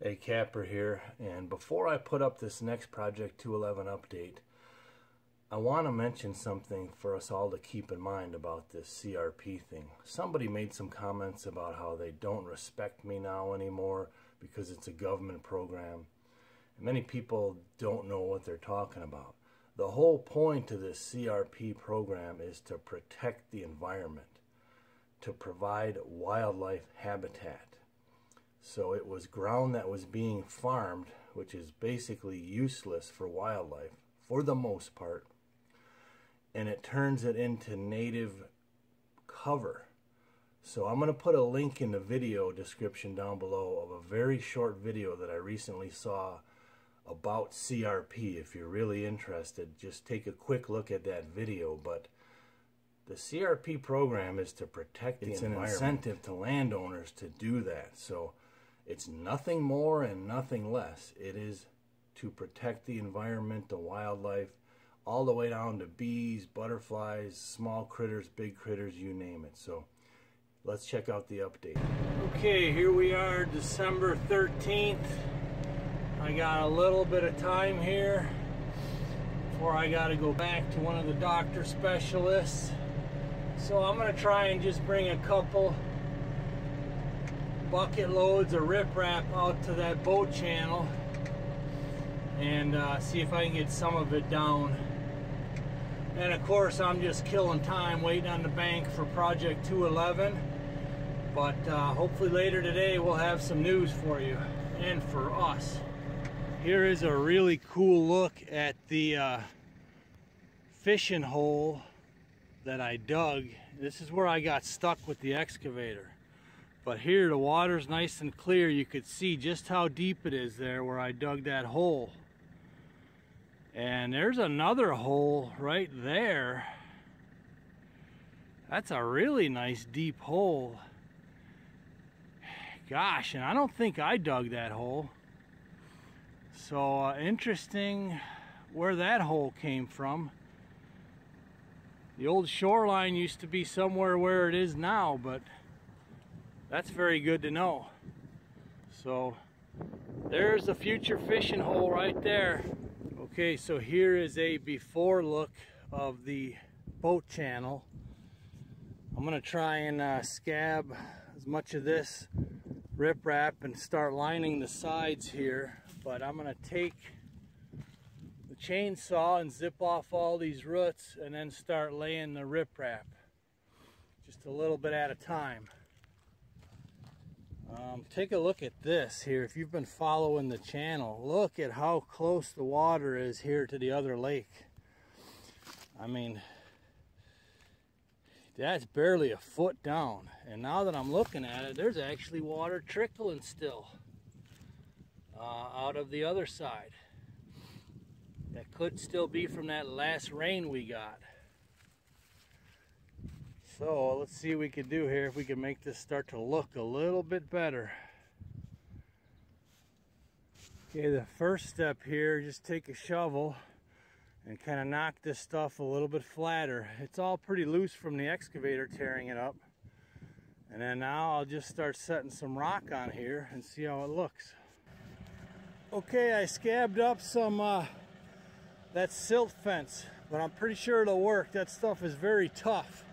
Hey, Kapper here, and before I put up this next Project 211 update, I want to mention something for us all to keep in mind about this CRP thing. Somebody made some comments about how they don't respect me now anymore because it's a government program. And many people don't know what they're talking about. The whole point of this CRP program is to protect the environment, to provide wildlife habitat. So it was ground that was being farmed, which is basically useless for wildlife, for the most part, and it turns it into native cover. So I'm going to put a link in the video description down below of a very short video that I recently saw about CRP. If you're really interested, just take a quick look at that video. But the CRP program is to protect the environment. It's an incentive to landowners to do that. So it's nothing more and nothing less. It is to protect the environment, the wildlife, all the way down to bees, butterflies, small critters, big critters, you name it. So let's check out the update. Okay, here we are, December 13th. I got a little bit of time here before I got to go back to one of the doctor specialists. So I'm going to try and just bring a couple bucket loads of riprap out to that boat channel and see if I can get some of it down. And of course I'm just killing time waiting on the bank for Project 211, but hopefully later today we'll have some news for you and for us. Here is a really cool look at the fishing hole that I dug. This is where I got stuck with the excavator. But here the water's nice and clear. You could see just how deep it is there where I dug that hole. And there's another hole right there. That's a really nice deep hole. Gosh, and I don't think I dug that hole. So interesting where that hole came from. The old shoreline used to be somewhere where it is now, but that's very good to know. So there's a future fishing hole right there. Okay, so here is a before look of the boat channel. I'm gonna try and scab as much of this riprap and start lining the sides here, but I'm gonna take the chainsaw and zip off all these roots and then start laying the riprap just a little bit at a time. Take a look at this here. If you've been following the channel, look at how close the water is here to the other lake. I mean, that's barely a foot down. And now that I'm looking at it, there's actually water trickling still out of the other side. That could still be from that last rain we got. So let's see what we can do here, if we can make this start to look a little bit better. Okay, the first step here, just take a shovel and kind of knock this stuff a little bit flatter. It's all pretty loose from the excavator tearing it up. And then now I'll just start setting some rock on here and see how it looks. Okay, I scabbed up some that silt fence, but I'm pretty sure it'll work. That stuff is very tough.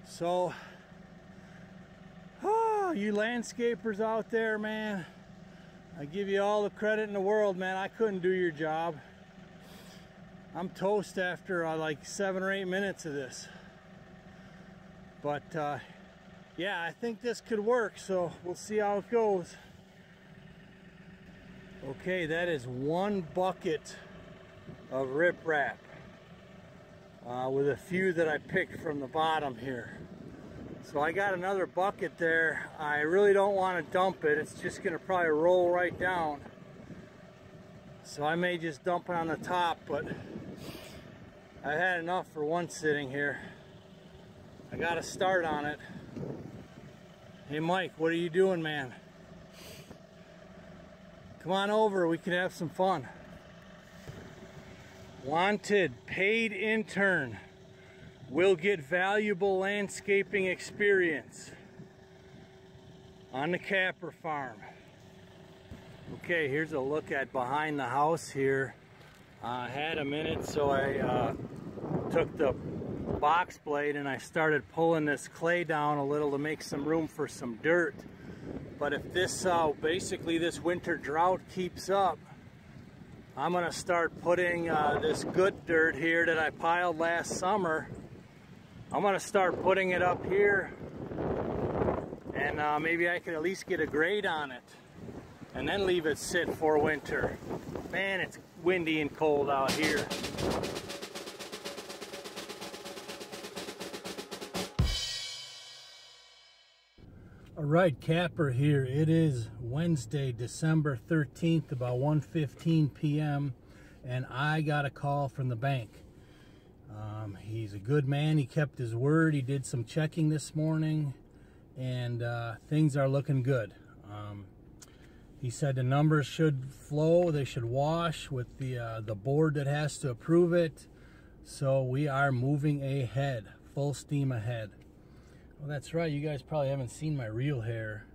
So, you landscapers out there, man, I give you all the credit in the world, man. I couldn't do your job. I'm toast after like 7 or 8 minutes of this. But yeah, I think this could work, so we'll see how it goes. Okay, that is 1 bucket of riprap. With a few that I picked from the bottom here. So I got another bucket there. I really don't want to dump it. It's just going to probably roll right down. So I may just dump it on the top, but I had enough for one sitting here. I got to start on it. Hey Mike, what are you doing, man? Come on over, we can have some fun. Wanted paid intern will get valuable landscaping experience on the Kapper farm. Okay, here's a look at behind the house here. I had a minute, so I took the box blade and I started pulling this clay down a little to make some room for some dirt. But if this basically this winter drought keeps up, I'm gonna start putting this good dirt here that I piled last summer. I'm gonna start putting it up here, and maybe I can at least get a grade on it and then leave it sit for winter. Man, it's windy and cold out here. Alright, Kapper here. It is Wednesday, December 13th, about 1:15 p.m. and I got a call from the bank. He's a good man. He kept his word. He did some checking this morning, and things are looking good. He said the numbers should flow. They should wash with the board that has to approve it. So we are moving ahead, full steam ahead. Well, that's right. You guys probably haven't seen my real hair.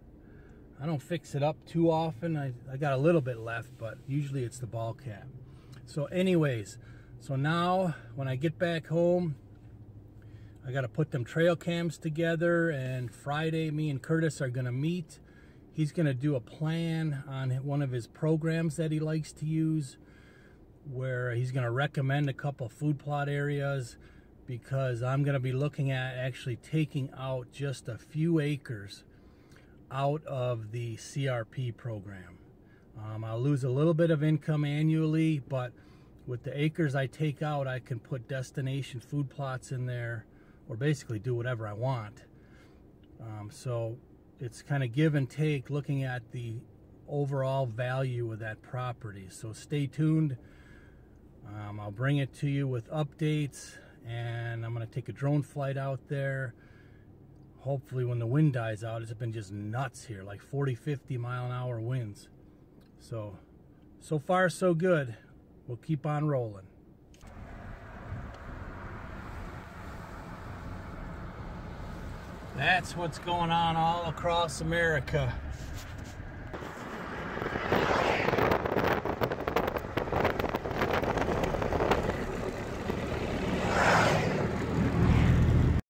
I don't fix it up too often. I got a little bit left, but usually it's the ball cap. So anyways, so now when I get back home, I got to put them trail cams together, and Friday me and Curtis are going to meet. He's going to do a plan on one of his programs that he likes to use, where he's going to recommend a couple food plot areas, because I'm going to be looking at actually taking out just a few acres out of the CRP program. I'll lose a little bit of income annually, but with the acres I take out, I can put destination food plots in there, or basically do whatever I want. So it's kind of give and take, looking at the overall value of that property. So stay tuned. I'll bring it to you with updates, and I'm going to take a drone flight out there. Hopefully when the wind dies out. It's been just nuts here, like 40-50 mile an hour winds. So far so good. We'll keep on rolling. That's what's going on all across America.